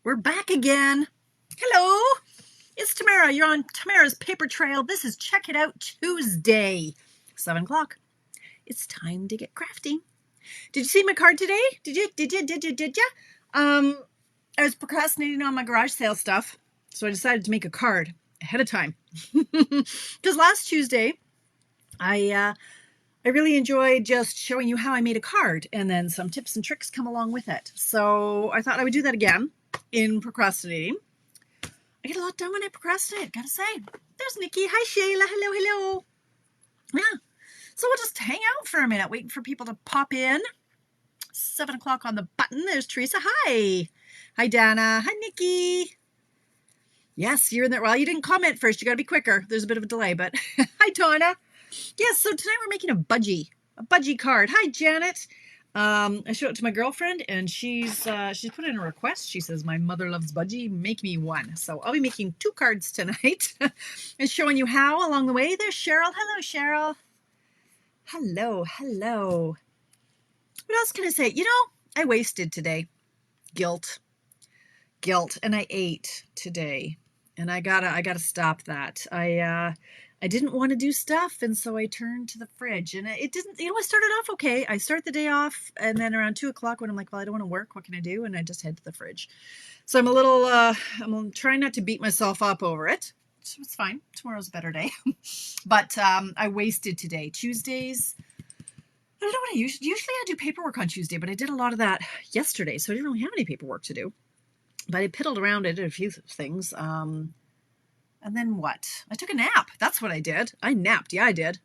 We're back again. Hello, it's Tamara. You're on Tamara's Paper Trail. This is Check It Out Tuesday, 7 o'clock. It's time to get crafty. Did you see my card today? Did you? I was procrastinating on my garage sale stuff, so I decided to make a card ahead of time. Because last Tuesday, I really enjoyed just showing you how I made a card, and then some tips and tricks come along with it. So I thought I would do that again in procrastinating. I get a lot done when I procrastinate, gotta say. There's Nikki. Hi, Shayla. Hello. Yeah. So we'll just hang out for a minute, waiting for people to pop in. 7 o'clock on the button. There's Teresa. Hi. Hi, Dana. Hi, Nikki. Yes, you're in there. Well, you didn't comment first. You gotta be quicker. There's a bit of a delay, but hi, Donna. Yes, so tonight we're making a budgie card. Hi, Janet. I showed it to my girlfriend, and she's put in a request. She says, my mother loves budgie, make me one. So I'll be making 2 cards tonight and showing you how along the way. There's Cheryl. Hello, Cheryl. Hello. What else can I say? I wasted today. Guilt, and I ate today, and I gotta stop that. I didn't want to do stuff, and so I turned to the fridge, and it didn't, I started off okay. I start the day off, and then around 2 o'clock when I'm like, well, I don't want to work, what can I do? And I just head to the fridge. So I'm a little, I'm trying not to beat myself up over it. So it's fine. Tomorrow's a better day. But I wasted today. Tuesdays, I don't know what I usually I do paperwork on Tuesday, but I did a lot of that yesterday, so I didn't really have any paperwork to do. But I piddled around it, did a few things. And then what? I took a nap. That's what I did. I napped. Yeah, I did.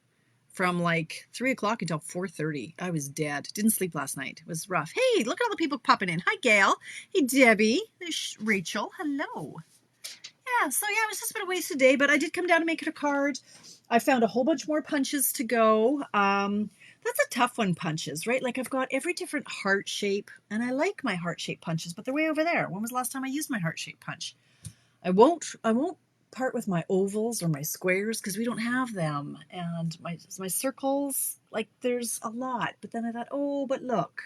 From like 3 o'clock until 4:30. I was dead. Didn't sleep last night. It was rough. Hey, look at all the people popping in. Hi, Gail. Hey, Debbie. There's Rachel. Hello. Yeah, so yeah, it was just a bit of a wasted day, but I did come down to make it a card. I found a whole bunch more punches to go. That's a tough one, punches, right? Like I've got every different heart shape, and I like my heart shape punches, but they're way over there. When was the last time I used my heart shape punch? I won't part with my ovals or my squares because we don't have them, and my circles, like there's a lot, but then I thought, oh, but look,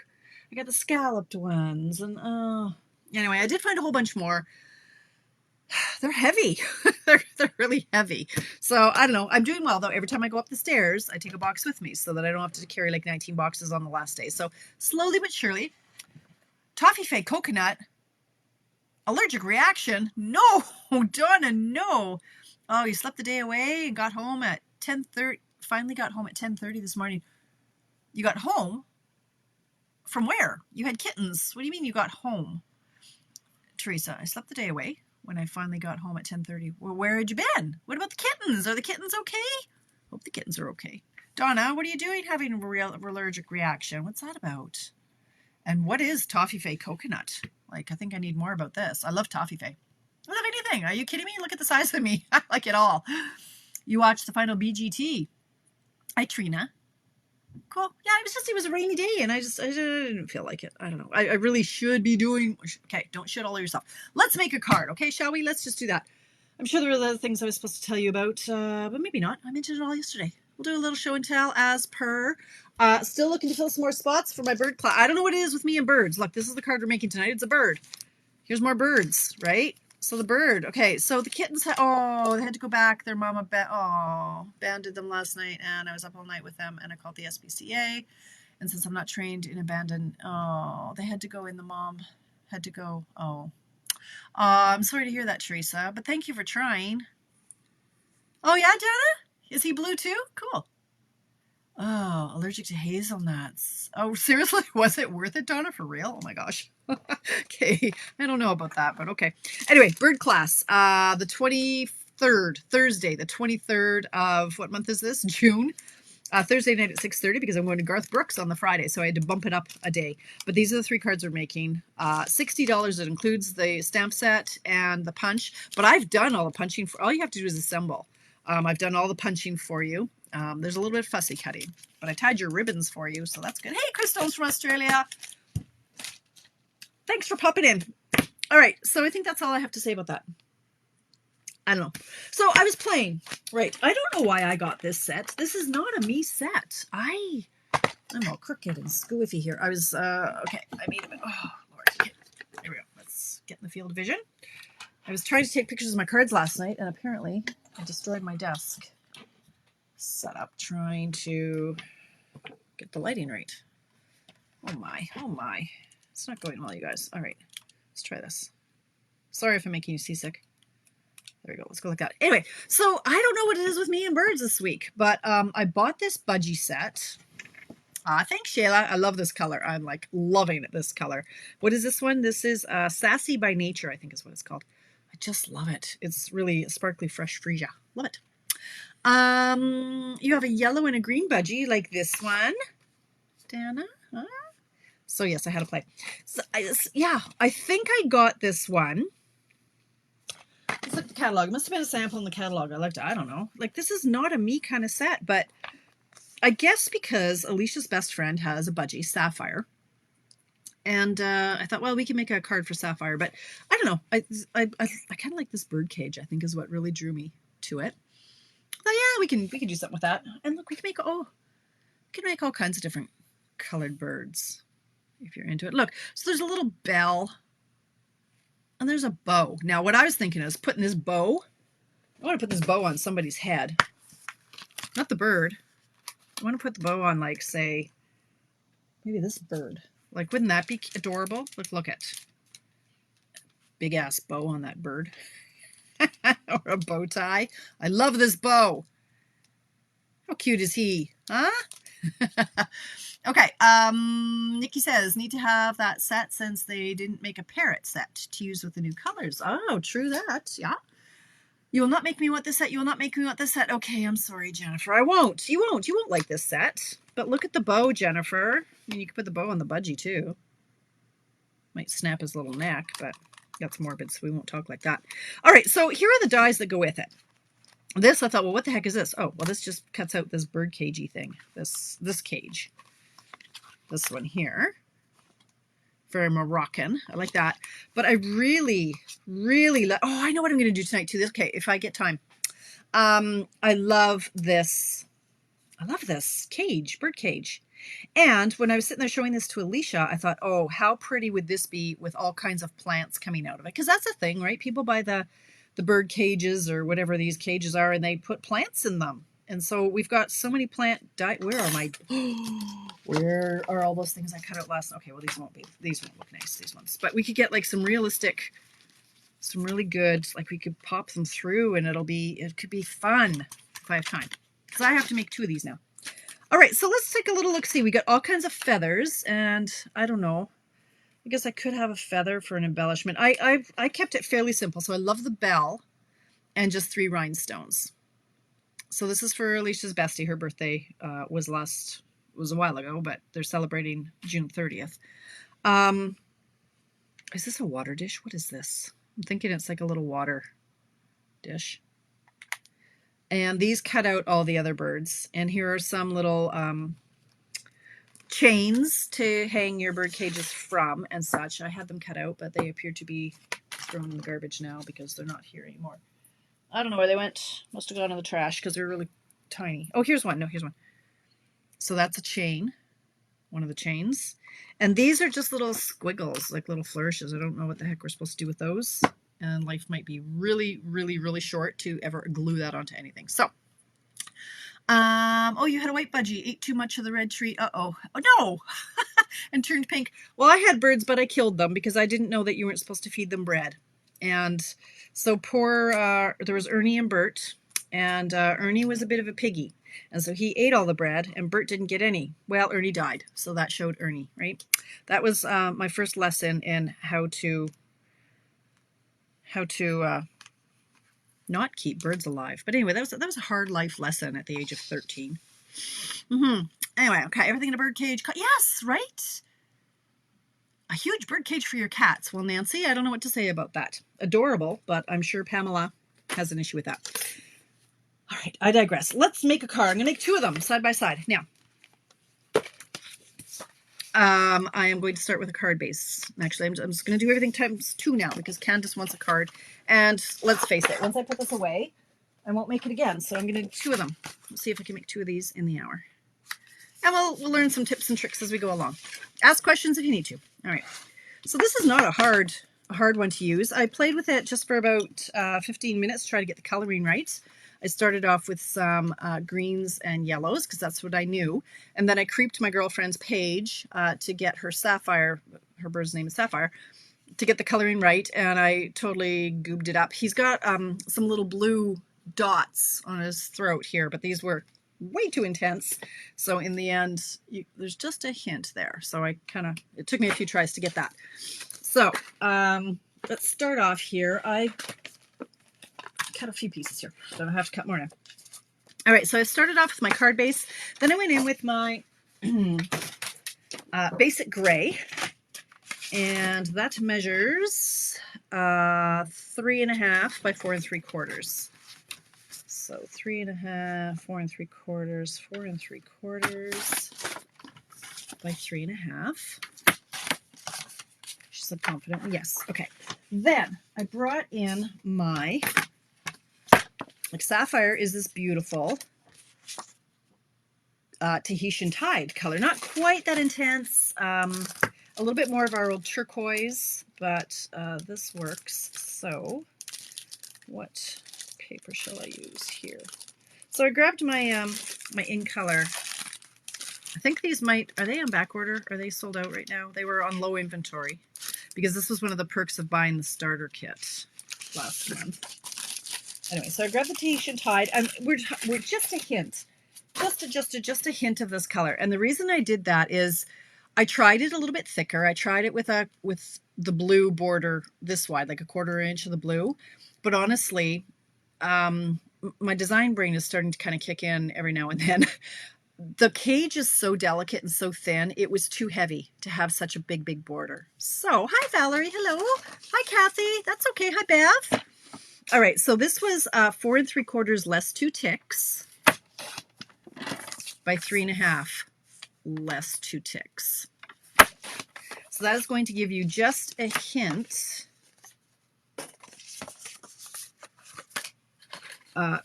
I got the scalloped ones, and anyway, I did find a whole bunch more. They're heavy. they're really heavy, so I don't know. I'm doing well though. Every time I go up the stairs, I take a box with me so that I don't have to carry like 19 boxes on the last day. So slowly but surely. Toffee coconut. Allergic reaction? No, Donna, no. Oh, you slept the day away and got home at 10:30. Finally got home at 10:30 this morning. You got home? From where? You had kittens. What do you mean you got home? Teresa, I slept the day away when I finally got home at 10:30. Well, where had you been? What about the kittens? Are the kittens okay? Hope the kittens are okay. Donna, what are you doing having a real allergic reaction? What's that about? And what is toffee coconut? Like, I think I need more about this. I love toffee. I love anything. Are you kidding me? Look at the size of me. I like it all. You watched the final BGT. Hi, Trina. Cool. Yeah, it was a rainy day, and I didn't feel like it. I don't know. I really should be doing. Okay, don't shit all over yourself. Let's make a card, okay, shall we? Let's just do that. I'm sure there are other things I was supposed to tell you about, but maybe not. I mentioned it all yesterday. We'll do a little show and tell as per. Still looking to fill some more spots for my bird class. I don't know what it is with me and birds. Look, this is the card we're making tonight. It's a bird. Here's more birds, right? So the bird. Okay, so the kittens, they had to go back. Their mama banded them last night, and I was up all night with them, and I called the SPCA. And since I'm not trained in abandon, they had to go in. The mom had to go. I'm sorry to hear that, Teresa, but thank you for trying. Oh, yeah, Donna? Is he blue too? Cool. Oh, allergic to hazelnuts. Oh, seriously? Was it worth it, Donna? For real? Oh my gosh. Okay. I don't know about that, but okay. Anyway, bird class. The 23rd, Thursday, the 23rd of, what month is this? June. Thursday night at 6:30 because I'm going to Garth Brooks on the Friday, so I had to bump it up a day. But these are the 3 cards we're making. $60. It includes the stamp set and the punch. But I've done all the punching. All you have to do is assemble. I've done all the punching for you. There's a little bit of fussy cutting, but I tied your ribbons for you, so that's good. Hey, Crystal's from Australia. Thanks for popping in. All right, so I think that's all I have to say about that. I don't know. So I was playing. Right. I don't know why I got this set. This is not a me set. I'm all crooked and squiffy here. I was, okay. I made a bit. Oh, Lord. Here we go. Let's get in the field of vision. I was trying to take pictures of my cards last night, and apparently I destroyed my desk setup trying to get the lighting right. Oh my. It's not going well, you guys. All right, let's try this. Sorry if I'm making you seasick. There we go. Let's go like that. Anyway, so I don't know what it is with me and birds this week, but I bought this budgie set. Thanks, Shayla. I love this color. I'm like loving this color. What is this one? This is Sassy by Nature, I think is what it's called. I just love it. It's really sparkly, fresh freesia. Love it. You have a yellow and a green budgie like this one, Dana. Huh? So yes, I had to play. So I think I got this one. Let's look at the catalog. It must have been a sample in the catalog. I don't know. Like, this is not a me kind of set, but I guess because Alicia's best friend has a budgie, Sapphire. And I thought, well, we can make a card for Sapphire, but I don't know. I kind of like this bird cage, I think is what really drew me to it. But yeah, we can do something with that. And look, we can make all kinds of different colored birds if you're into it. Look, so there's a little bell. And there's a bow. Now, what I was thinking is putting this bow. I want to put this bow on somebody's head. Not the bird. I want to put the bow on, like, say, maybe this bird. Like, wouldn't that be adorable? Look at. Big ass bow on that bird. Or a bow tie. I love this bow. How cute is he? Huh? Okay, Nikki says, need to have that set since they didn't make a parrot set to use with the new colors. Oh, true that, yeah. You will not make me want this set. You will not make me want this set. Okay, I'm sorry, Jennifer. I won't. You won't. You won't like this set. But look at the bow, Jennifer. I mean, you could put the bow on the budgie, too. Might snap his little neck, but that's morbid, so we won't talk like that. All right, so here are the dies that go with it. This, I thought, well, what the heck is this? Oh, well, this just cuts out this bird cagey thing. This cage. This one here. Very Moroccan. I like that. But I really like... Oh, I know what I'm going to do tonight, too. Okay, if I get time. I love this. I love this cage, bird cage. And when I was sitting there showing this to Alicia, I thought, oh, how pretty would this be with all kinds of plants coming out of it? Because that's a thing, right? People buy the bird cages or whatever these cages are, and they put plants in them. And so we've got so many plant where are my where are all those things I cut out last? Okay, well these won't look nice, these ones. But we could get like some realistic, some really good, like we could pop them through and it could be fun if I have time. Because I have to make 2 of these now. All right, so let's take a little look-see. We got all kinds of feathers, and I don't know. I guess I could have a feather for an embellishment. I kept it fairly simple, so I love the bell and just 3 rhinestones. So this is for Alicia's bestie. Her birthday was a while ago, but they're celebrating June 30th. Is this a water dish? What is this? I'm thinking it's like a little water dish. And these cut out all the other birds. And here are some little chains to hang your bird cages from and such. I had them cut out, but they appear to be thrown in the garbage now because they're not here anymore. I don't know where they went. Must have gone in the trash because they're really tiny. Oh, here's one. No, here's one. So that's a chain. One of the chains. And these are just little squiggles, like little flourishes. I don't know what the heck we're supposed to do with those. And life might be really, really, really short to ever glue that onto anything. So, oh, you had a white budgie. Ate too much of the red treat. Uh-oh. Oh, no. And turned pink. Well, I had birds, but I killed them because I didn't know that you weren't supposed to feed them bread. And so there was Ernie and Bert, and Ernie was a bit of a piggy. And so he ate all the bread, and Bert didn't get any. Well, Ernie died, so that showed Ernie, right? That was my first lesson in how to not keep birds alive. But anyway, that was a hard life lesson at the age of 13. Anyway, okay, everything in a bird cage. Yes, right? A huge bird cage for your cats. Well, Nancy, I don't know what to say about that. Adorable, but I'm sure Pamela has an issue with that. All right, I digress. Let's make a card. I'm going to make 2 of them side by side. Now, I am going to start with a card base. Actually, I'm just going to do everything times 2 now because Candace wants a card. And let's face it, once I put this away, I won't make it again. So I'm going to do 2 of them. Let's see if I can make 2 of these in the hour. And we'll learn some tips and tricks as we go along. Ask questions if you need to. All right. So this is not a hard a hard one to use. I played with it just for about 15 minutes to try to get the coloring right. I started off with some greens and yellows because that's what I knew. And then I creeped my girlfriend's page to get her Sapphire, her bird's name is Sapphire, to get the coloring right. And I totally goobed it up. He's got some little blue dots on his throat here, but these were way too intense. So in the end, there's just a hint there. So it took me a few tries to get that. So let's start off here. I cut a few pieces here. Don't have to cut more now. All right, so I started off with my card base. Then I went in with my basic gray. And that measures 3.5 by 4 3/4. So 3.5, 4 3/4, 4 3/4 by 3.5. She said confidently, yes. Okay. Then I brought in my, like, Sapphire is this beautiful Tahitian Tide color. Not quite that intense. A little bit more of our old turquoise, but this works. So what paper shall I use here? So I grabbed my my in color. I think these are they on back order? Are they sold out right now? They were on low inventory because this was one of the perks of buying the starter kit last month. Anyway, so I grabbed the Tahitian Tide, and we're just a hint, just a hint of this color. And the reason I did that is I tried it a little bit thicker. I tried it with the blue border this wide, like a 1/4 inch of the blue. But honestly, my design brain is starting to kind of kick in every now and then. The cage is so delicate and so thin, it was too heavy to have such a big border. So, hi Valerie, hello. Hi Kathy, that's okay. Hi Beth. All right, so this was 4 3/4 less 2 ticks by 3.5 less 2 ticks. So that is going to give you just a hint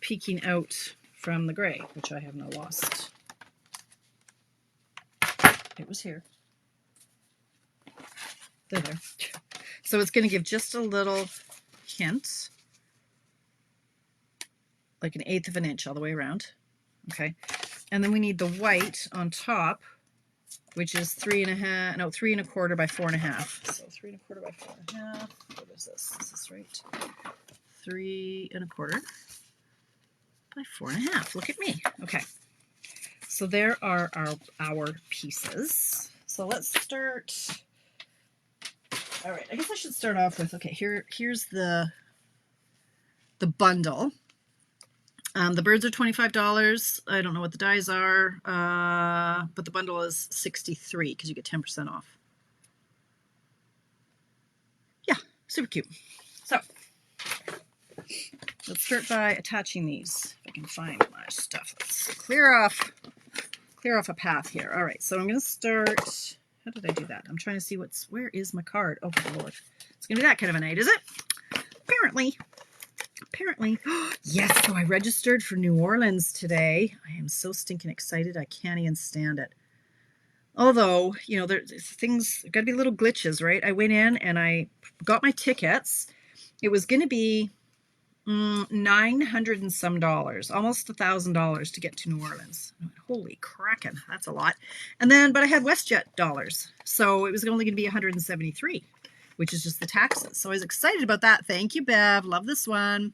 peeking out from the gray, which I have now lost. It was here. There. So it's going to give just a little hint, like 1/8 of an inch all the way around. Okay. And then we need the white on top, which is 3 1/4 by 4.5. So 3 1/4 by 4.5. What is this? Is this right? 3 1/4 by 4.5. Look at me. Okay. So there are our pieces. So let's start. All right. I guess I should start off with, okay, here's the bundle. The birds are $25. I don't know what the dies are, but the bundle is $63 because you get 10% off. Yeah, super cute. So let's start by attaching these. If I can find my stuff. Let's clear off a path here. All right, so I'm going to start. How did I do that? I'm trying to see where is my card? Oh, good Lord. It's going to be that kind of a night, is it? Apparently. Yes, so I registered for New Orleans today. I am so stinking excited. I can't even stand it. Although, you know, there's things, got to be little glitches, right? I went in and I got my tickets. It was going to be $900 and some, almost $1,000 to get to New Orleans. Holy kraken, that's a lot. And then, but I had WestJet dollars, so it was only going to be $173, which is just the taxes. So I was excited about that. Thank you, Bev. Love this one.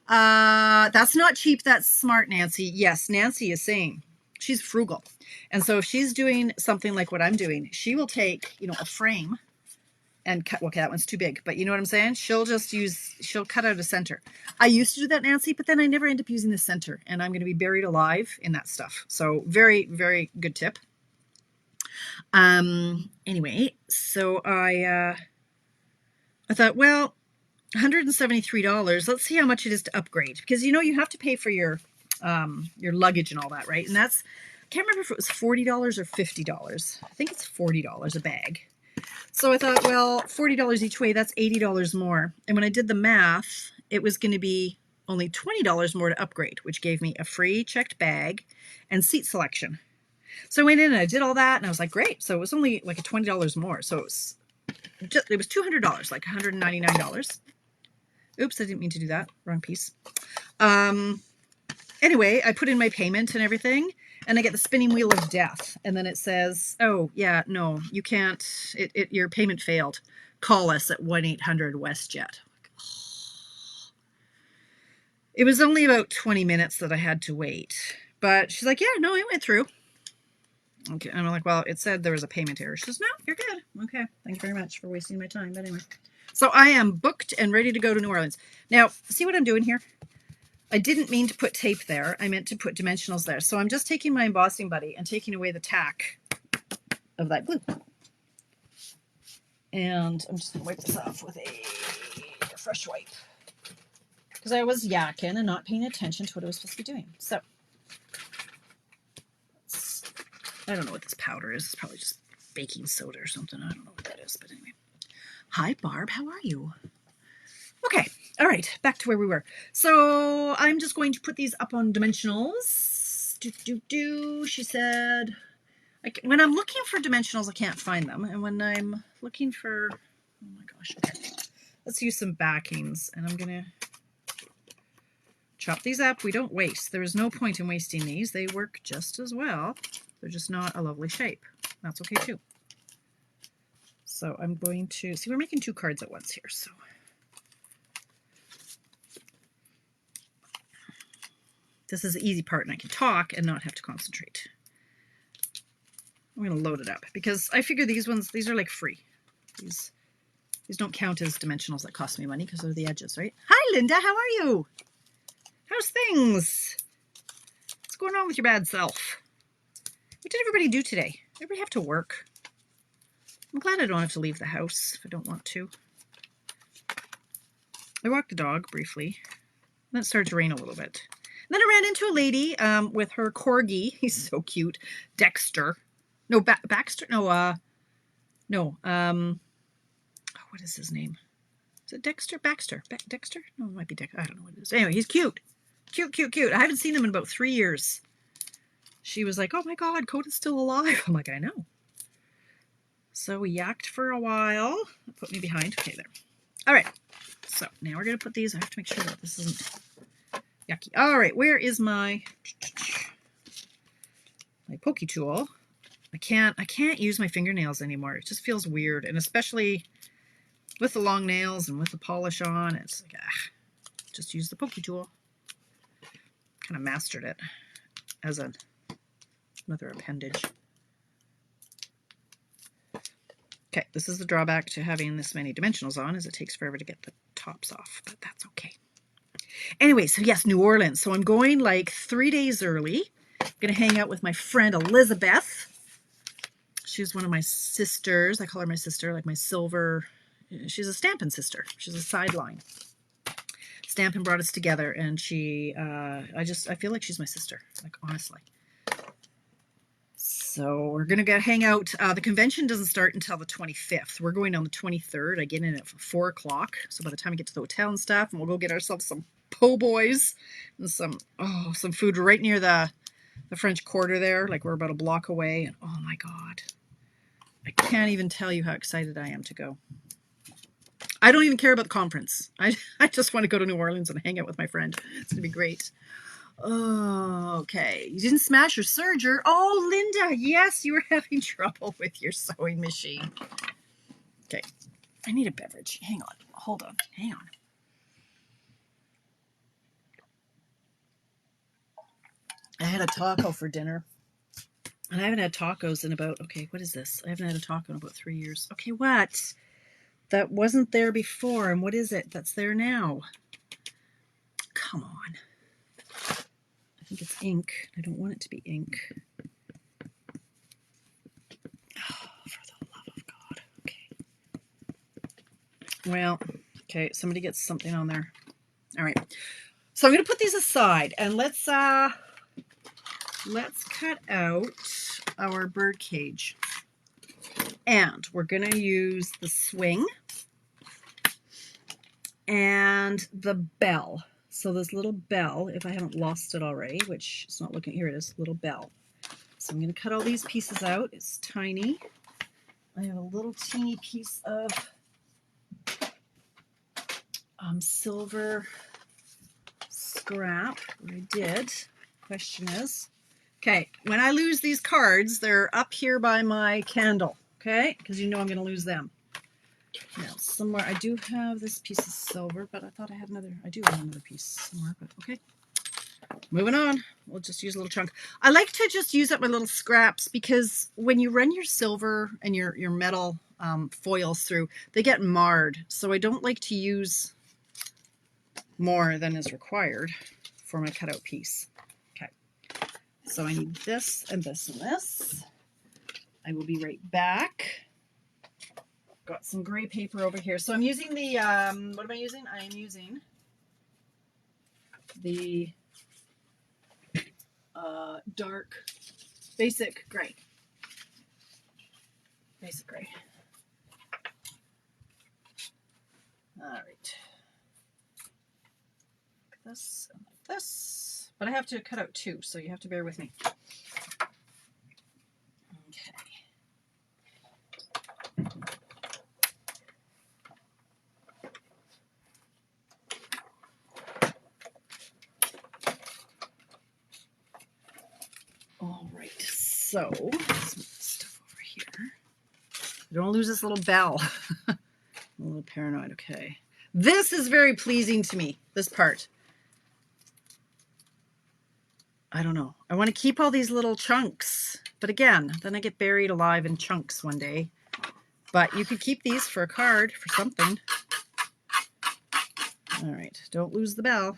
That's not cheap. That's smart, Nancy. Yes, Nancy is saying she's frugal. And so if she's doing something like what I'm doing, she will take, you know, a frame and cut. Okay, that one's too big, but you know what I'm saying? She'll cut out a center. I used to do that, Nancy, but then I never end up using the center, and I'm going to be buried alive in that stuff. So very, very good tip. Anyway, so I thought, well, $173. Let's see how much it is to upgrade, because you know you have to pay for your luggage and all that, right? And that's, I can't remember if it was $40 or $50. I think it's $40 a bag. So I thought, well, $40 each way, that's $80 more. And when I did the math, it was going to be only $20 more to upgrade, which gave me a free checked bag and seat selection. So I went in and I did all that, and I was like, great. So it was only like $20 more. So it it was $200, like $199. Oops, I didn't mean to do that. Wrong piece. Anyway, I put in my payment and everything, and I get the spinning wheel of death. And then it says, oh, yeah, no, you can't. Your payment failed. Call us at 1-800-WESTJET. It was only about 20 minutes that I had to wait. But she's like, yeah, no, it went through. Okay, and I'm like, well, it said there was a payment error. She says, no, you're good. Okay, thank you very much for wasting my time. But anyway, so I am booked and ready to go to New Orleans. Now, see what I'm doing here? I didn't mean to put tape there. I meant to put dimensionals there. So I'm just taking my embossing buddy and taking away the tack of that glue. And I'm just going to wipe this off with a fresh wipe. Because I was yakking and not paying attention to what I was supposed to be doing. So, I don't know what this powder is. It's probably just baking soda or something. I don't know what that is, but anyway. Hi, Barb. How are you? Okay. All right. Back to where we were. So I'm just going to put these up on dimensionals. She said, when I'm looking for dimensionals, I can't find them. And when I'm looking for, oh my gosh. Okay. Let's use some backings. And I'm going to chop these up. We don't waste. There is no point in wasting these. They work just as well. They're just not a lovely shape. That's okay too. So I'm going to, see, we're making 2 cards at once here. So this is the easy part, and I can talk and not have to concentrate. I'm going to load it up because I figure these ones, these are like free. These don't count as dimensionals that cost me money because they're the edges, right? Hi, Linda. How are you? How's things? What's going on with your bad self? What did everybody do today? Everybody have to work? I'm glad I don't have to leave the house if I don't want to. I walked the dog briefly. Then it started to rain a little bit. And then I ran into a lady with her corgi. He's so cute. Dexter. No, Baxter. No, no. What is his name? Is it Dexter? Baxter? Dexter? No, it might be Dexter. I don't know what it is. Anyway, he's cute. Cute. I haven't seen him in about 3 years. She was like, oh my God, Coda's still alive. I'm like, I know. So we yacked for a while. Put me behind. Okay, there. All right. So now we're going to put these. I have to make sure that this isn't yucky. All right. Where is my pokey tool? I can't use my fingernails anymore. It just feels weird. And especially with the long nails and with the polish on, it's like, just use the pokey tool. Kind of mastered it as another appendage. Okay, this is the drawback to having this many dimensionals on, is it takes forever to get the tops off, but that's okay. Anyway, so yes, New Orleans. So I'm going like 3 days early. I'm going to hang out with my friend Elizabeth. She's one of my sisters. I call her my sister, like my silver. She's a Stampin' sister. She's a sideline. Stampin' brought us together, and she, I feel like she's my sister, like honestly. So we're going to hang out. The convention doesn't start until the 25th. We're going on the 23rd. I get in at 4 o'clock. So by the time we get to the hotel and stuff, and we'll go get ourselves some po' boys and some food right near the French Quarter there. Like we're about a block away. And oh my God, I can't even tell you how excited I am to go. I don't even care about the conference. I just want to go to New Orleans and hang out with my friend. It's going to be great. Oh, okay. You didn't smash your serger. Oh, Linda, yes, you were having trouble with your sewing machine. Okay, I need a beverage. Hang on. Hold on. Hang on. I had a taco for dinner. And I haven't had tacos in about, okay, what is this? I haven't had a taco in about 3 years. Okay, what? That wasn't there before. And what is it that's there now? Come on. I think it's ink. I don't want it to be ink. Oh, for the love of God. Okay. Well, okay, somebody gets something on there. All right. So I'm going to put these aside, and let's cut out our bird cage. And we're going to use the swing and the bell. So this little bell, if I haven't lost it already, which it's not looking, here it is, little bell. So I'm going to cut all these pieces out. It's tiny. I have a little teeny piece of silver scrap. What I did, question is, okay, when I lose these cards, they're up here by my candle, okay? Because you know I'm going to lose them. Now, somewhere, I do have this piece of silver, but I thought I had another, I do have another piece somewhere, but okay. Moving on, we'll just use a little chunk. I like to just use up my little scraps because when you run your silver and your metal foils through, they get marred. So I don't like to use more than is required for my cutout piece. Okay, so I need this and this and this. I will be right back. Got some gray paper over here. So I'm using the, what am I using? I am using the dark basic gray. Basic gray. All right. Like this and like this. But I have to cut out two, so you have to bear with me. Okay. All right, so some stuff over here. I don't lose this little bell. I'm a little paranoid. Okay. This is very pleasing to me, this part. I don't know. I want to keep all these little chunks. But again, then I get buried alive in chunks one day. But you could keep these for a card, for something. All right, don't lose the bell.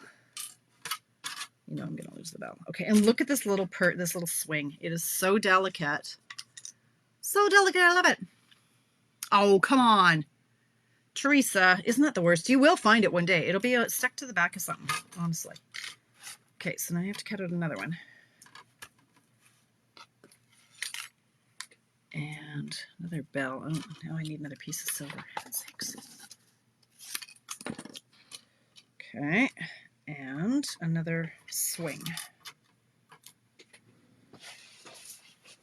You know I'm going to lose the bell. Okay, and look at this little this little swing. It is so delicate. So delicate, I love it. Oh, come on. Teresa, isn't that the worst? You will find it one day. It'll be stuck to the back of something, honestly. Okay, so now I have to cut out another one. And another bell. Oh, now I need another piece of silver. Sakes. Okay, and another swing.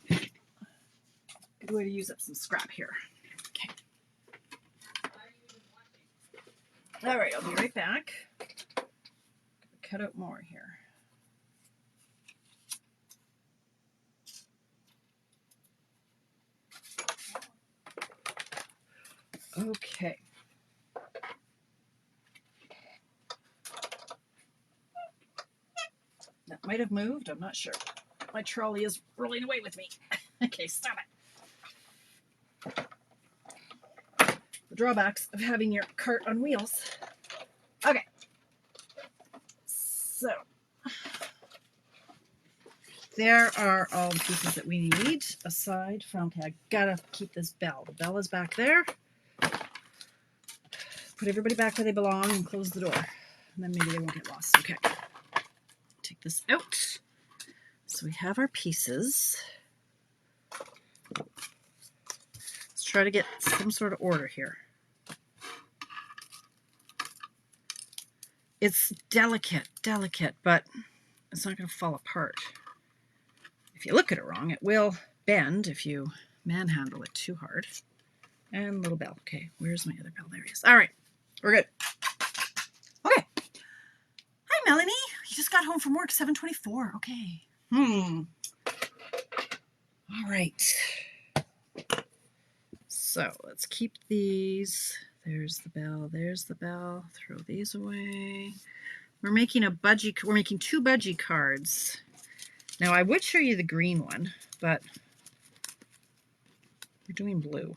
Good way to use up some scrap here. Okay. All right, I'll be right back. Cut out more here. Okay. That might have moved. I'm not sure. My trolley is rolling away with me. Okay, stop it. The drawbacks of having your cart on wheels. Okay. So there are all the pieces that we need aside from, okay, I gotta keep this bell. The bell is back there. Put everybody back where they belong and close the door. And then maybe they won't get lost. Okay. Take this out. So we have our pieces. Let's try to get some sort of order here. It's delicate, but it's not going to fall apart. If you look at it wrong, it will bend if you manhandle it too hard. And little bell. Okay, where's my other bell? There he is. All right, we're good. Okay. Hi, Melanie. You just got home from work, 7:24. Okay. All right. So let's keep these. There's the bell. There's the bell. Throw these away. We're making two budgie cards. Now I would show you the green one, but we're doing blue.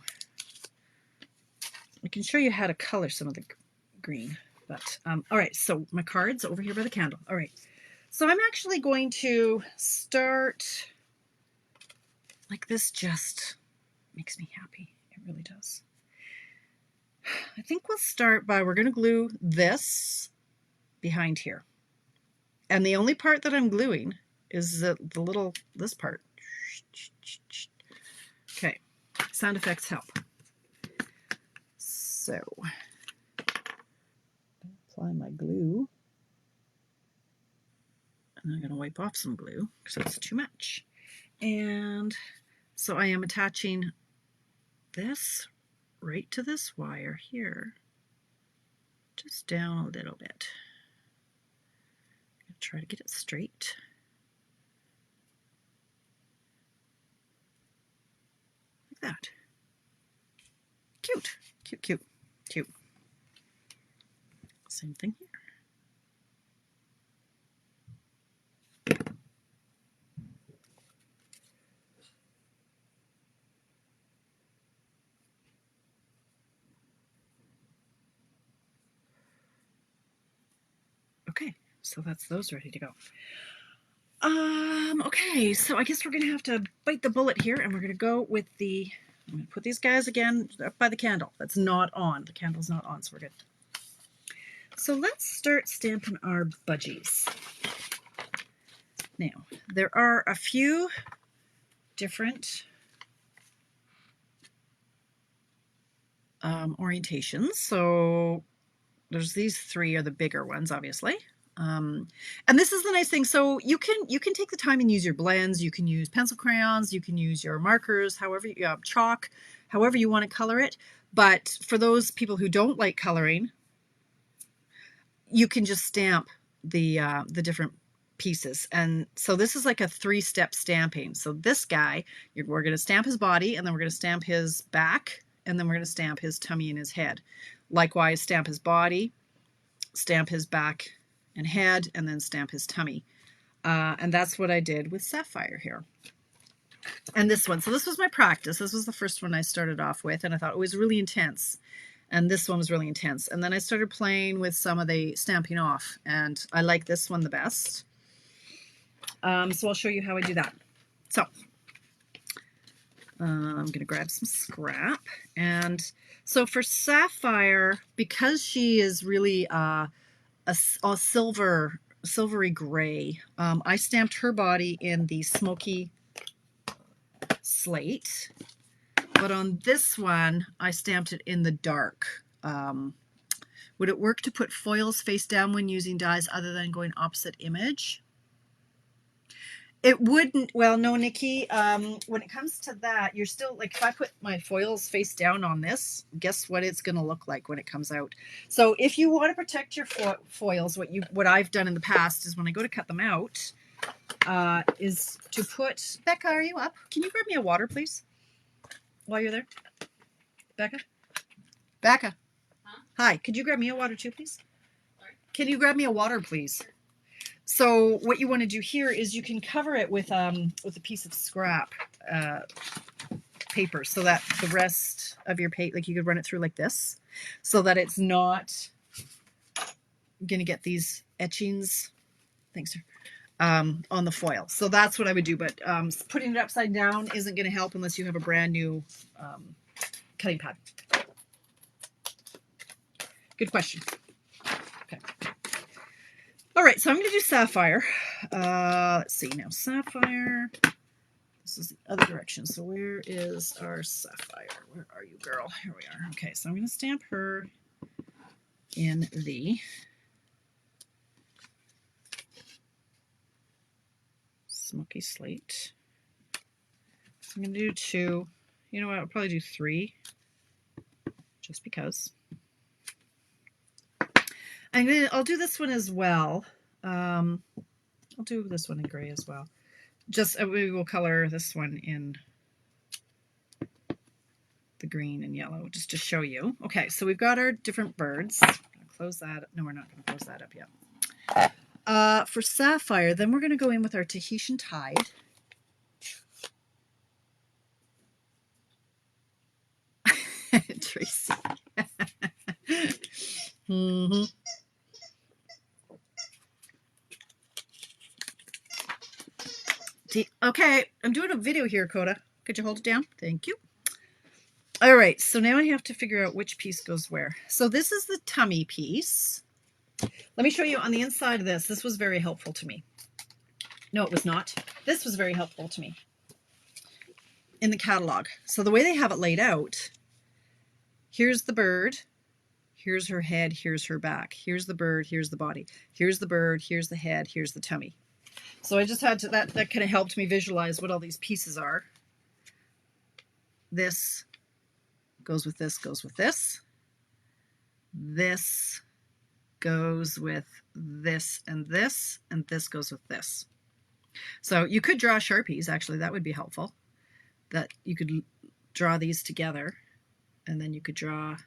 I can show you how to color some of the green, but all right. So my cards over here by the candle. All right. So I'm actually going to start like this. Just makes me happy. It really does. I think we'll start by, we're going to glue this behind here. And the only part that I'm gluing is this part. Okay, sound effects help. So, apply my glue. And I'm going to wipe off some glue because it's too much. And so I am attaching this right to this wire here, just down a little bit. Try to get it straight. Like that. Cute, cute, cute, cute. Same thing here. Okay, so that's those ready to go. Okay, so I guess we're gonna have to bite the bullet here, and we're gonna go with the, I'm gonna put these guys again up by the candle. That's not on. The candle's not on, so we're good. So let's start stamping our budgies. Now, there are a few different orientations. So there's these three are the bigger ones, obviously. And this is the nice thing. So you can take the time and use your blends. You can use pencil crayons. You can use your markers, however you chalk, however you want to color it. But for those people who don't like coloring, you can just stamp the different pieces. And so this is like a 3-step stamping. So this guy, we're going to stamp his body, and then we're going to stamp his back, and then we're going to stamp his tummy and his head. Likewise, stamp his body, stamp his back and head, and then stamp his tummy. And that's what I did with Sapphire here. And this one, so this was my practice. This was the first one I started off with, and I thought it was really intense. And this one was really intense. And then I started playing with some of the stamping off, and I like this one the best. So I'll show you how I do that. So I'm going to grab some scrap. And so for Sapphire, because she is really a silvery gray, I stamped her body in the smoky slate. But on this one, I stamped it in the dark. Would it work to put foils face down when using dies other than going opposite image? It wouldn't. Well, no, Nikki. When it comes to that, you're still like, if I put my foils face down on this, guess what it's going to look like when it comes out. So if you want to protect your foils, what I've done in the past is when I go to cut them out, is to put. Becca, are you up? Can you grab me a water, please? While you're there, Becca. Becca. Huh? Hi. Could you grab me a water too, please? Sorry? Can you grab me a water, please? So what you want to do here is you can cover it with a piece of scrap paper, so that the rest of your paint, like you could run it through like this, so that it's not going to get these etchings. Thanks, sir. On the foil. So that's what I would do. But putting it upside down isn't going to help unless you have a brand new cutting pad. Good question. Okay. All right, so I'm going to do Sapphire. Let's see now. Sapphire. This is the other direction. So where is our Sapphire? Where are you, girl? Here we are. Okay, so I'm going to stamp her in the smoky slate. So I'm going to do 2. You know what? I'll probably do 3, just because. I'll do this one as well. I'll do this one in gray as well. Just we will color this one in the green and yellow, just to show you. Okay, so we've got our different birds. I'm gonna close that. No, we're not going to close that up yet. For Sapphire, then we're going to go in with our Tahitian Tide. Tracy. Mm-hmm. Okay, I'm doing a video here, Coda. Could you hold it down? Thank you. All right, so now I have to figure out which piece goes where. So this is the tummy piece. Let me show you on the inside of this. This was very helpful to me. No, it was not. This was very helpful to me in the catalog. So the way they have it laid out, here's the bird, here's her head, here's her back, here's the bird, here's the body, here's the bird, here's the head, here's the tummy. So I just had to, that kind of helped me visualize what all these pieces are. This, goes with this, goes with this. This goes with this, and this goes with this. So you could draw Sharpies, actually, that would be helpful. That you could draw these together, and then you could draw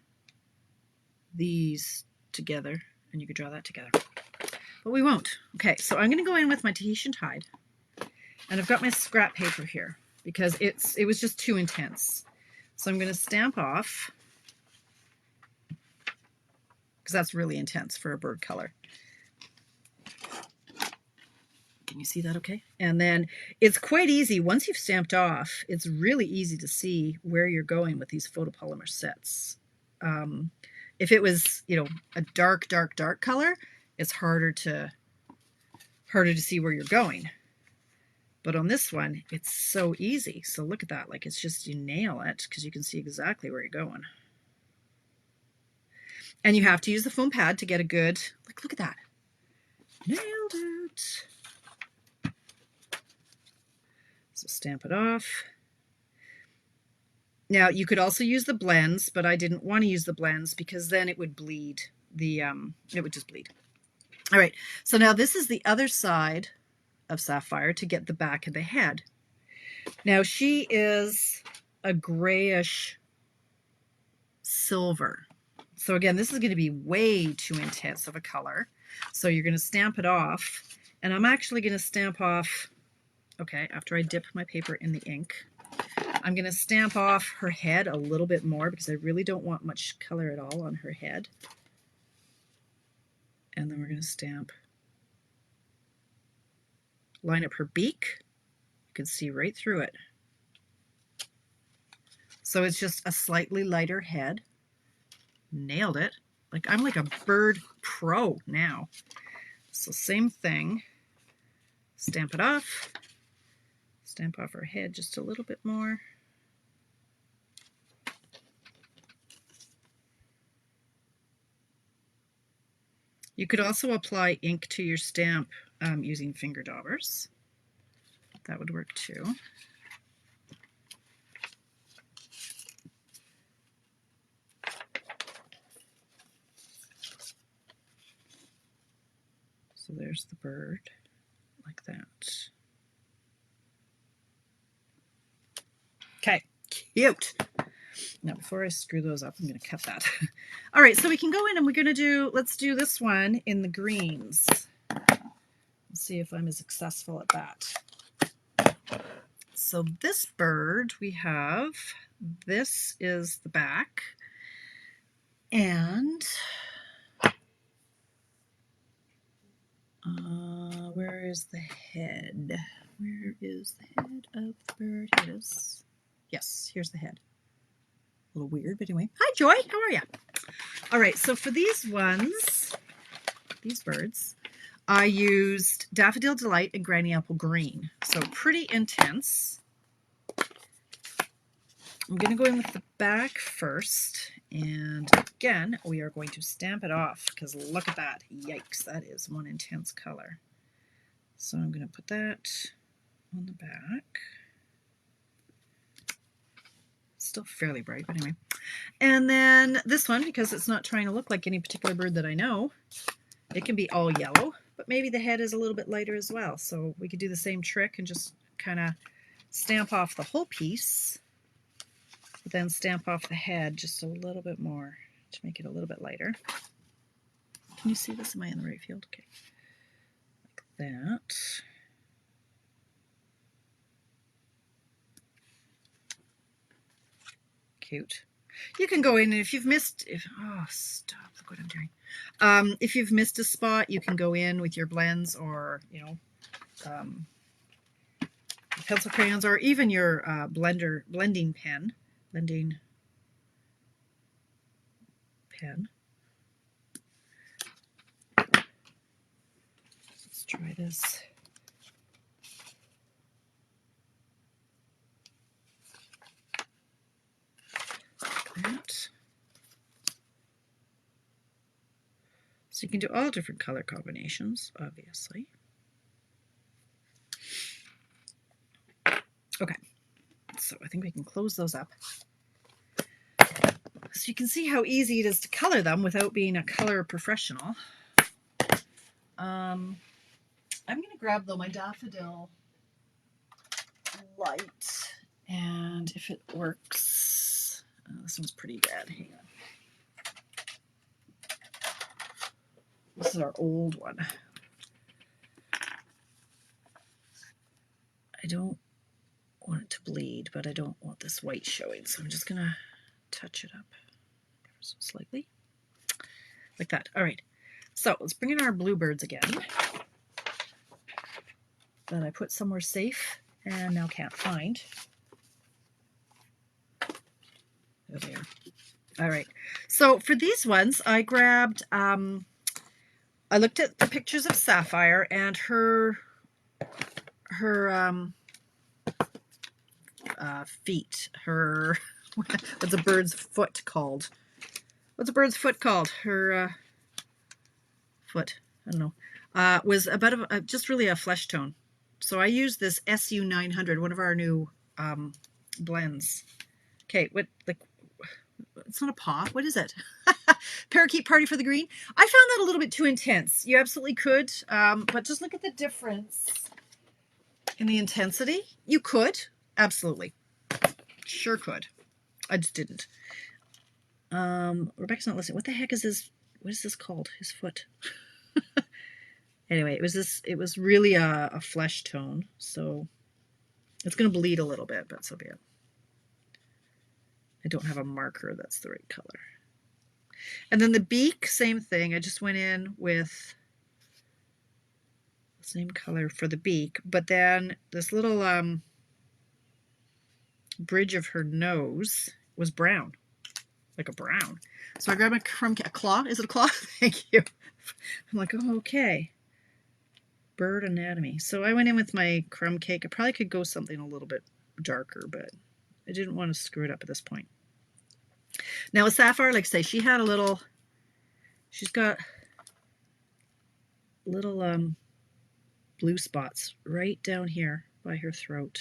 these together, and you could draw that together. But we won't. Okay, so I'm going to go in with my Tahitian Tide, and I've got my scrap paper here because it was just too intense. So I'm going to stamp off, because that's really intense for a bird color. Can you see that okay? And then it's quite easy. Once you've stamped off, it's really easy to see where you're going with these photopolymer sets. If it was, you know, a dark color, it's harder to see where you're going. But on this one, it's so easy. So look at that. Like, it's just, you nail it because you can see exactly where you're going. And you have to use the foam pad to get a good, look at that. Nailed it. So stamp it off. Now you could also use the blends, but I didn't want to use the blends because then it would bleed. It would just bleed. All right, so now this is the other side of Sapphire to get the back of the head. Now she is a grayish silver. So again, this is going to be way too intense of a color. So you're going to stamp it off, and I'm actually going to stamp off, okay, after I dip my paper in the ink, I'm going to stamp off her head a little bit more because I really don't want much color at all on her head. And then we're going to stamp, line up her beak. You can see right through it. So it's just a slightly lighter head. Nailed it. Like, I'm like a bird pro now. So same thing. Stamp it off. Stamp off her head just a little bit more. You could also apply ink to your stamp using finger daubers. That would work too. So there's the bird, like that. Okay, cute. Now, before I screw those up, I'm going to cut that. All right, so we can go in and we're going to do, let's do this one in the greens. Let's see if I'm as successful at that. So this bird we have, this is the back, and where is the head? Where is the head of the bird? It is, yes, here's the head. A little weird, but anyway. Hi, Joy. How are you? All right, so for these ones, these birds, I used Daffodil Delight and Granny Apple Green. So pretty intense. I'm going to go in with the back first. And again, we are going to stamp it off because look at that. Yikes, that is one intense color. So I'm going to put that on the back. Still fairly bright, but anyway. And then this one, because it's not trying to look like any particular bird that I know, it can be all yellow, but maybe the head is a little bit lighter as well. So we could do the same trick and just kind of stamp off the whole piece, but then stamp off the head just a little bit more to make it a little bit lighter. Can you see this? Am I in the right field? Okay. Like that. Cute. You can go in, and if you've missed, oh, stop, look what I'm doing. If you've missed a spot, you can go in with your blends or, you know, pencil crayons, or even your blending pen. Let's try this. That. So you can do all different color combinations, obviously. Okay, so I think we can close those up. so you can see how easy it is to color them without being a color professional. I'm going to grab, though, my daffodil light, and if it works, this one's pretty red. Hang on. This is our old one. I don't want it to bleed, but I don't want this white showing, so I'm just going to touch it up slightly, like that. All right, so let's bring in our bluebirds again that I put somewhere safe and now can't find. There they are. All right, so for these ones, I grabbed, I looked at the pictures of Sapphire and her feet, her, what's a bird's foot called? What's a bird's foot called? Her foot, I don't know, was a bit of just really a flesh tone. So I used this SU 900, one of our new blends. Okay, what, like, it's not a paw. What is it? Parakeet Party for the Green. I found that a little bit too intense. You absolutely could, but just look at the difference in the intensity. You could, absolutely. Sure could. I just didn't. Rebecca's not listening. What the heck is this? What is this called? His foot. Anyway, it was really a flesh tone, so it's going to bleed a little bit, but so be it. I don't have a marker that's the right color. And then the beak, same thing. I just went in with the same color for the beak, but then this little bridge of her nose was brown, like a brown. So I grabbed a claw. Is it a claw? Thank you. I'm like, oh, okay. Bird anatomy. So I went in with my crumb cake. I probably could go something a little bit darker, but I didn't want to screw it up at this point. Now with Sapphire, like I say, she's got little blue spots right down here by her throat.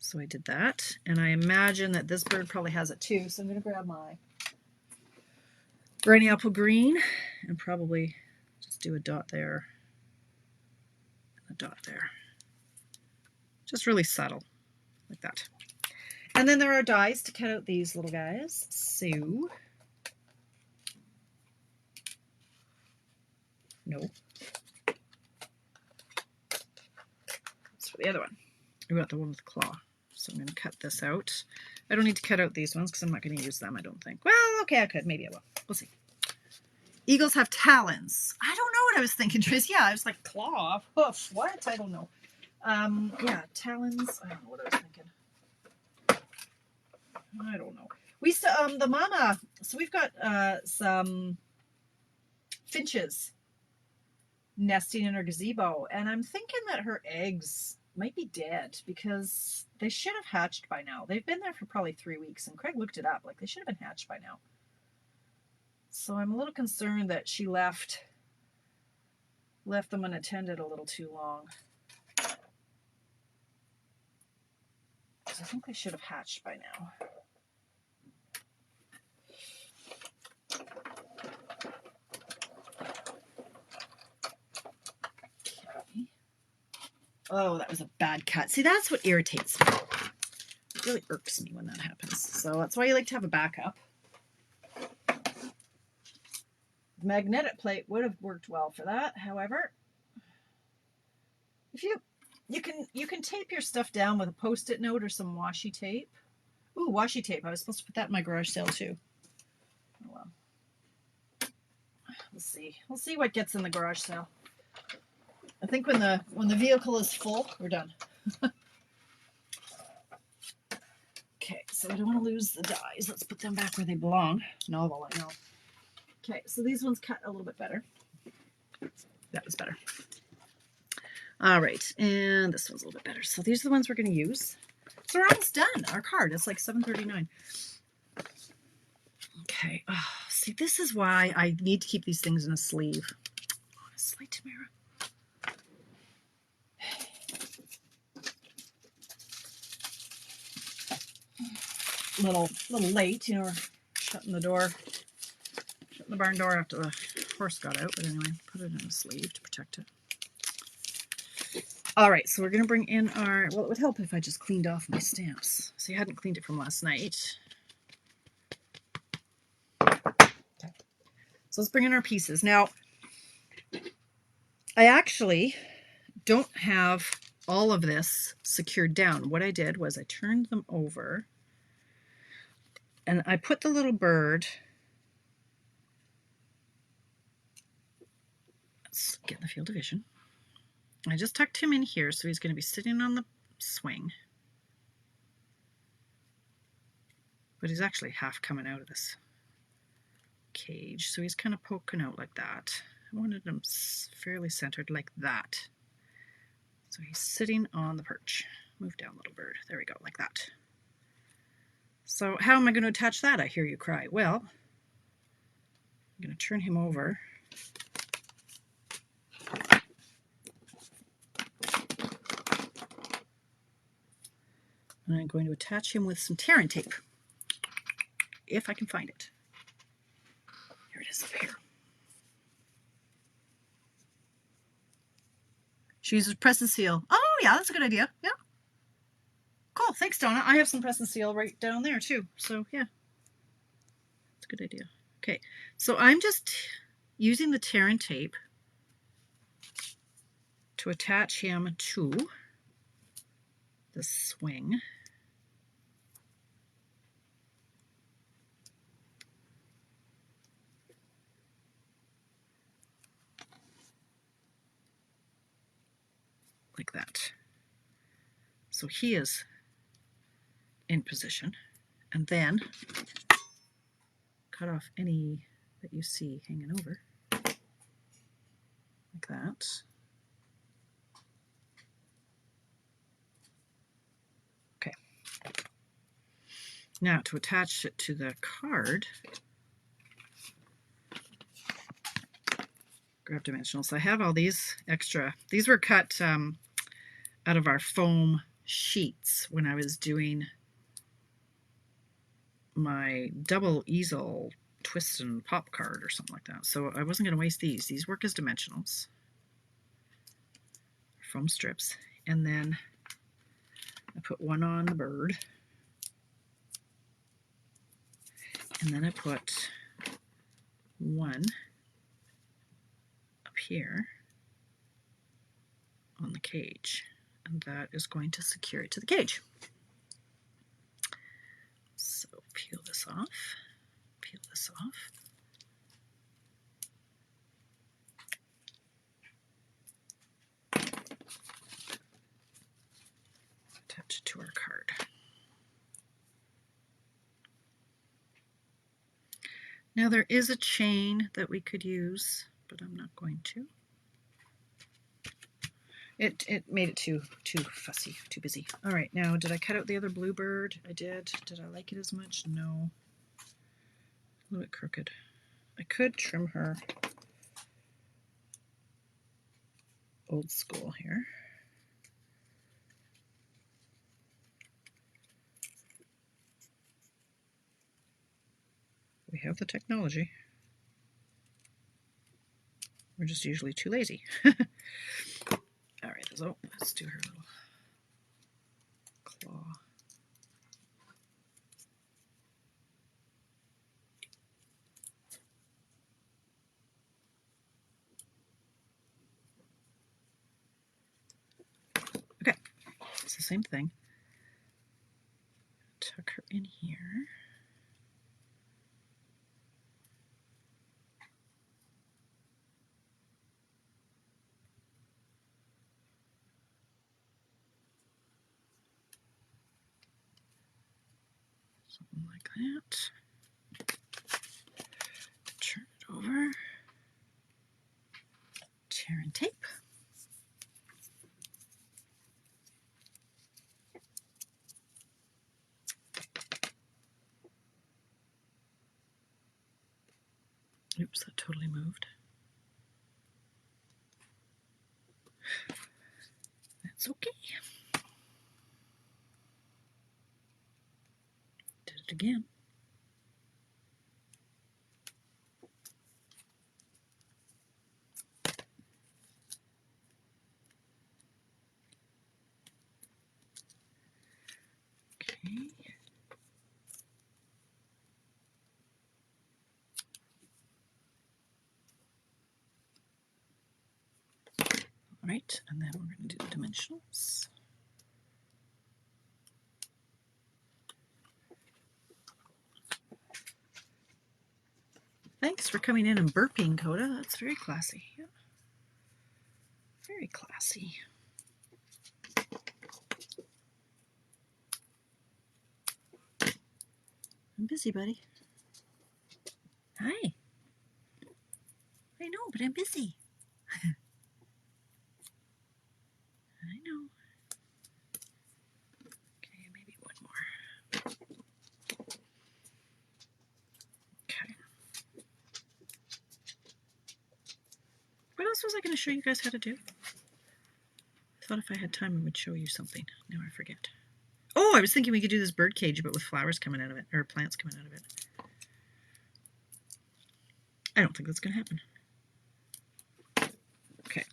So I did that, and I imagine that this bird probably has it too. So I'm going to grab my Briny Apple Green and probably just do a dot there, and a dot there. Just really subtle, like that. And then there are dies to cut out these little guys. So, no. That's for the other one. We got the one with the claw. So I'm going to cut this out. I don't need to cut out these ones because I'm not going to use them, I don't think. Well, okay, I could. Maybe I will. We'll see. Eagles have talons. I don't know what I was thinking, Trace. Yeah, I was like, claw, hoof, what? I don't know. Yeah, talons. I don't know what I was thinking. I don't know. We used to, the mama, so we've got some finches nesting in her gazebo, and I'm thinking that her eggs might be dead because they should have hatched by now. They've been there for probably 3 weeks, and Craig looked it up. Like, they should have been hatched by now. So I'm a little concerned that she left them unattended a little too long. Because I think they should have hatched by now. Okay. Oh, that was a bad cut. See, that's what irritates me. It really irks me when that happens. So that's why you like to have a backup. The magnetic plate would have worked well for that. However, if you can tape your stuff down with a Post-it note or some washi tape. Ooh, washi tape. I was supposed to put that in my garage sale too. Oh well. We'll see. We'll see what gets in the garage sale. I think when the vehicle is full, we're done. Okay, so we don't want to lose the dies. Let's put them back where they belong. Novel, I know. Okay, so these ones cut a little bit better. That was better. All right, and this one's a little bit better. So these are the ones we're going to use. So we're almost done. Our card, it's like 7:39. Okay, oh, see, this is why I need to keep these things in a sleeve. Honestly, Tamara. little late, you know, we're shutting the door, shutting the barn door after the horse got out. But anyway, put it in a sleeve to protect it. All right, so we're going to bring in our, well, it would help if I just cleaned off my stamps. See, I hadn't cleaned it from last night. Okay. So let's bring in our pieces. Now, I actually don't have all of this secured down. What I did was I turned them over and I put the little bird, let's get in the field of vision. I just tucked him in here, so he's going to be sitting on the swing. But he's actually half coming out of this cage, so he's kind of poking out like that. I wanted him fairly centered like that. So he's sitting on the perch. Move down, little bird. There we go, like that. So how am I going to attach that, I hear you cry? Well, I'm going to turn him over. And I'm going to attach him with some tear and tape, if I can find it. Here it is up here. She's press and seal. Oh yeah, that's a good idea. Yeah. Cool. Thanks, Donna. I have some press and seal right down there too. So yeah, it's a good idea. Okay, so I'm just using the tear and tape to attach him to the swing. Like that. So he is in position, and then cut off any that you see hanging over like that. Okay. Now to attach it to the card, grab dimensionals. I have all these extra. These were cut out of our foam sheets when I was doing my double easel twist and pop card or something like that. So I wasn't going to waste these. These work as dimensionals, foam strips. And then I put one on the bird. And then I put one up here on the cage. And that is going to secure it to the cage. So peel this off. Peel this off. Attach it to our card. Now there is a chain that we could use, but I'm not going to. It made it too fussy, too busy. All right, now did I cut out the other bluebird? I did. Did I like it as much? No. A little bit crooked. I could trim her old school here. We have the technology. We're just usually too lazy. All right, so let's do her little claw. Okay, it's the same thing. Tuck her in here. Something like that. Turn it over. Tear and tape. Oops, that totally moved. That's okay. Did it again. Okay. All right, and then we're going to do the dimensionals. Thanks for coming in and burping, Coda. That's very classy. Yeah. Very classy. I'm busy, buddy. Hi. I know, but I'm busy. I know. Okay, maybe one more. Okay. What else was I going to show you guys how to do? I thought if I had time I would show you something. Now I forget. Oh, I was thinking we could do this bird cage, but with flowers coming out of it, or plants coming out of it. I don't think that's going to happen. Okay.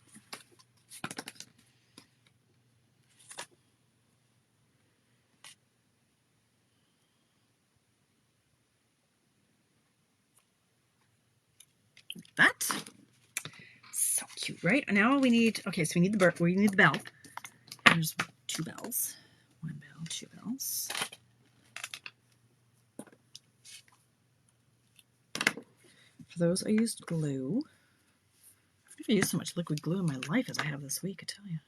That. So cute, right? Now we need, okay, so we need the bird, we need the bell. There's 2 bells. 1 bell, 2 bells. For those, I used glue. I've never used so much liquid glue in my life as I have this week, I tell you.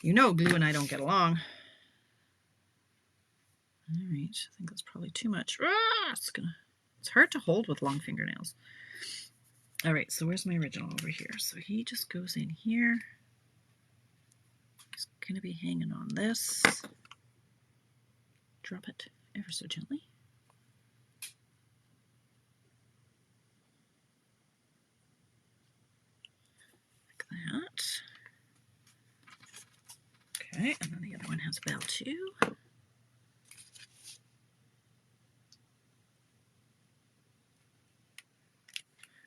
You know glue and I don't get along. All right, I think that's probably too much. Ah, it's hard to hold with long fingernails. All right, so where's my original over here? So he just goes in here. He's going to be hanging on this. Drop it ever so gently. Like that. Okay, and then the other one has a bell too.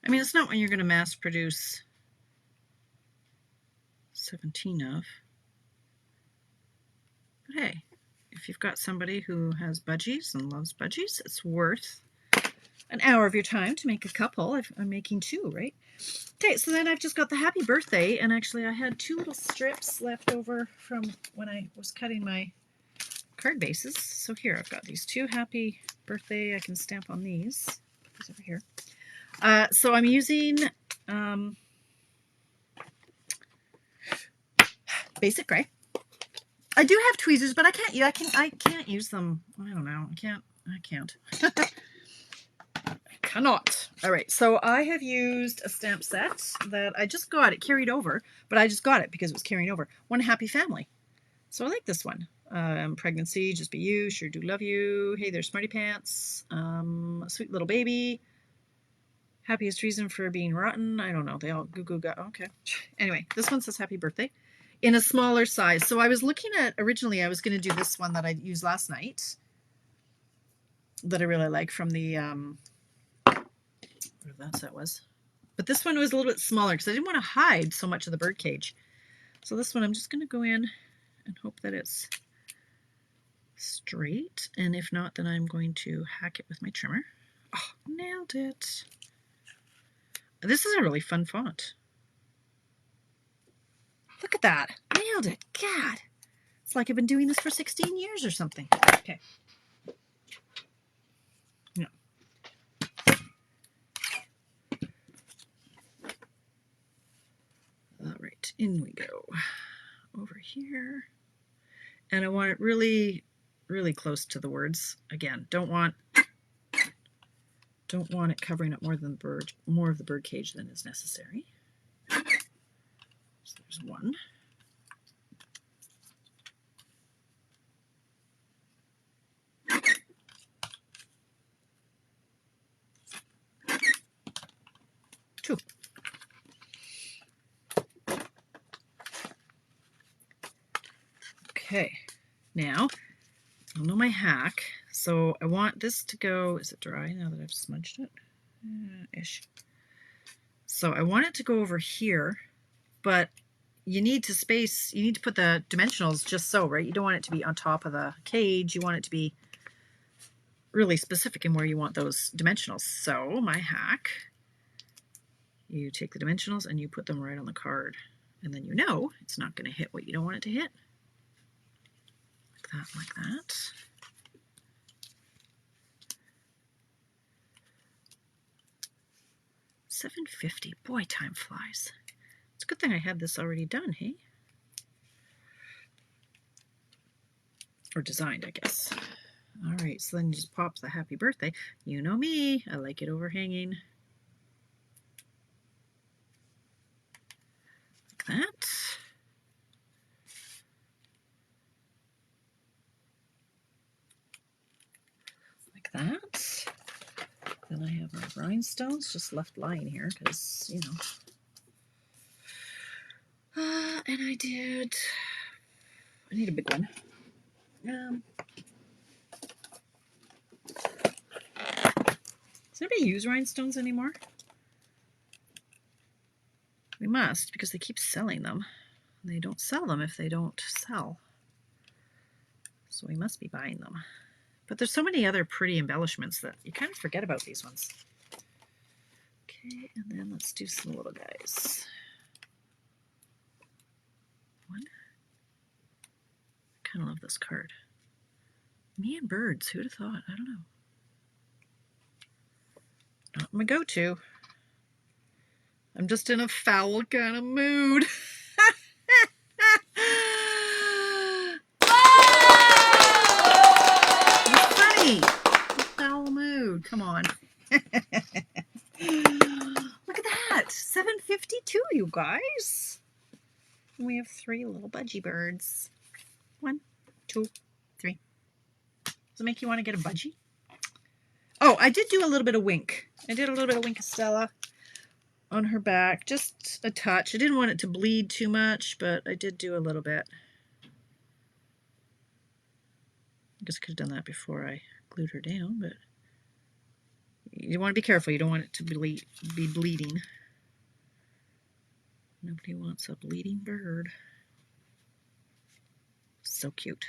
I mean, it's not what you're going to mass produce 17 of. But hey, if you've got somebody who has budgies and loves budgies, it's worth an hour of your time to make a couple. I'm making 2, right? Okay, so then I've just got the happy birthday, and actually I had 2 little strips left over from when I was cutting my card bases. So here I've got these 2 happy birthday. I can stamp on these. These over here. So I'm using basic gray. I do have tweezers, but I can't use them. I don't know. I can't. I cannot. All right. So I have used a stamp set that I just got. It carried over, but I just got it because it was carrying over. One Happy Family. So I like this one. Pregnancy, just be you. Sure do love you. Hey there, smarty pants. Sweet little baby. Happiest reason for being rotten. I don't know. They all goo goo go. Okay. Anyway, this one says happy birthday in a smaller size. So I was looking at, originally I was going to do this one that I used last night that I really like from the, whatever that set was. But this one was a little bit smaller because I didn't want to hide so much of the bird cage. So this one I'm just going to go in and hope that it's straight. And if not, then I'm going to hack it with my trimmer. Oh, nailed it. This is a really fun font. Look at that. Nailed it. God. It's like I've been doing this for 16 years or something. Okay. No. All right. In we go. Over here. And I want it really, really close to the words. Again, don't want it covering up more of the bird cage than is necessary. So there's one. Two. Okay. Now, I'll know my hack. So I want this to go, is it dry now that I've smudged it? Ish. So I want it to go over here, but you need to space, you need to put the dimensionals just so, right? You don't want it to be on top of the cage. You want it to be really specific in where you want those dimensionals. So my hack, you take the dimensionals and you put them right on the card. And then you know it's not going to hit what you don't want it to hit. Like that, like that. $7.50. Boy, time flies. It's a good thing I had this already done, hey? Or designed, I guess. All right, so then you just pop the happy birthday. You know me, I like it overhanging. Like that. Like that. Then I have my rhinestones just left lying here because, you know. And I need a big one. Does anybody use rhinestones anymore? We must, because they keep selling them. They don't sell them if they don't sell. So we must be buying them. But there's so many other pretty embellishments that you kind of forget about these ones. Okay, and then let's do some little guys. One. I kind of love this card. Me and birds, who'd have thought? I don't know. Not my go-to. I'm just in a foul kind of mood. It's funny. Foul mood. Come on. Look at that. $7.52, you guys. And we have 3 little budgie birds. 1, 2, 3. Does it make you want to get a budgie? Oh, I did do a little bit of wink. I did a little bit of wink Estella on her back, just a touch. I didn't want it to bleed too much, but I did do a little bit. I guess I could have done that before I glued her down, but you want to be careful. You don't want it to be bleeding. Nobody wants a bleeding bird. So cute.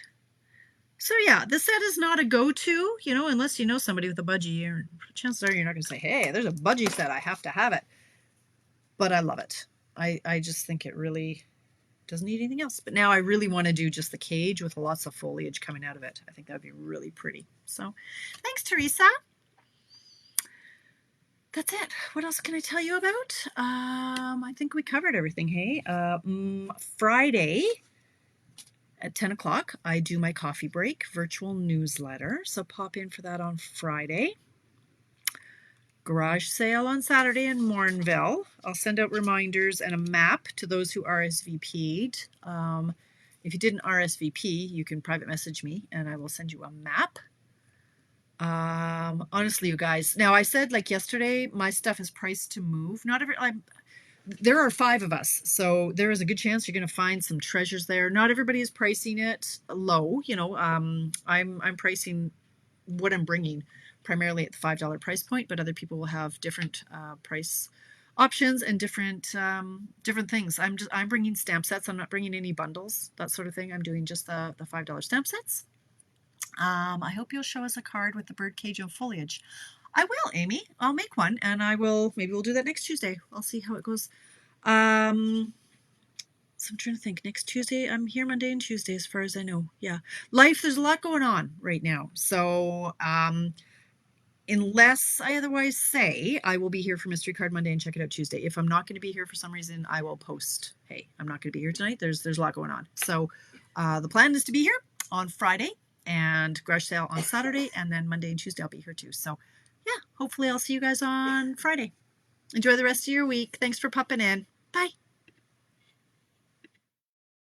So yeah, this set is not a go-to, you know, unless you know somebody with a budgie. Chances are you're not going to say, hey, there's a budgie set, I have to have it. But I love it. I just think it really doesn't need anything else. But now I really want to do just the cage with lots of foliage coming out of it. I think that would be really pretty. So thanks, Teresa. That's it. What else can I tell you about? I think we covered everything, hey? Friday at 10 o'clock, I do my coffee break virtual newsletter. So pop in for that on Friday. Garage sale on Saturday in Morinville. I'll send out reminders and a map to those who RSVP'd. If you didn't RSVP, you can private message me and I will send you a map. Honestly, you guys, now I said like yesterday, my stuff is priced to move. There are 5 of us, so there is a good chance you're going to find some treasures there. Not everybody is pricing it low. You know, I'm pricing what I'm bringing primarily at the $5 price point, but other people will have different price options and different things. I'm bringing stamp sets. I'm not bringing any bundles, that sort of thing. I'm doing just the $5 stamp sets. I hope you'll show us a card with the bird cage and foliage. I will, Amy. I'll make one, and maybe we'll do that next Tuesday. I'll see how it goes. So I'm trying to think. Next Tuesday, I'm here Monday and Tuesday, as far as I know. Yeah, there's a lot going on right now. So unless I otherwise say, I will be here for Mystery Card Monday and check it out Tuesday. If I'm not going to be here for some reason, I will post, hey, I'm not going to be here tonight. There's a lot going on. So the plan is to be here on Friday and garage sale on Saturday, and then Monday and Tuesday I'll be here too. So yeah, hopefully I'll see you guys on Friday. Enjoy the rest of your week. Thanks for popping in. Bye.